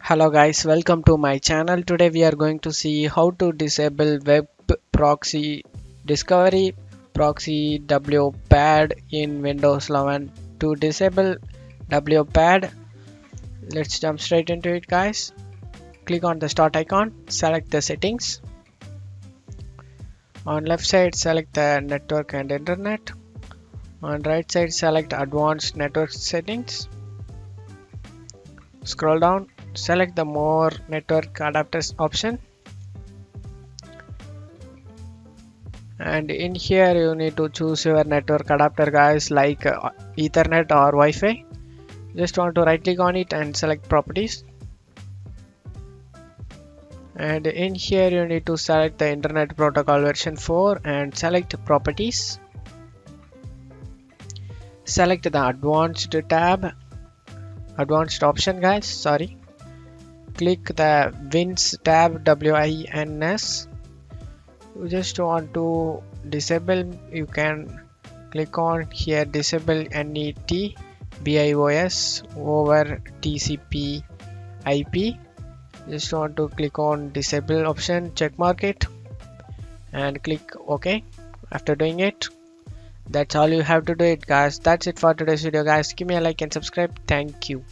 Hello guys, welcome to my channel. Today we are going to see how to disable web proxy discovery proxy WPAD in Windows 11. To disable WPAD, let's jump straight into it guys. Click on the start icon, select the settings. On left side select the network and internet. On right side select advanced network settings. Scroll down, select the more network adapters option, and in here you need to choose your network adapter guys, like Ethernet or Wi-Fi. Just want to right click on it and select properties, and in here you need to select the internet protocol version 4 and select properties. Select the advanced option guys, sorry. Click the Wins tab, WINS. You just want to disable, you can click on here disable NET BIOS over TCP IP. Just want to click on disable option, check mark it and click OK. After doing it, that's all you have to do it guys. That's it for today's video guys. Give me a like and subscribe. Thank you.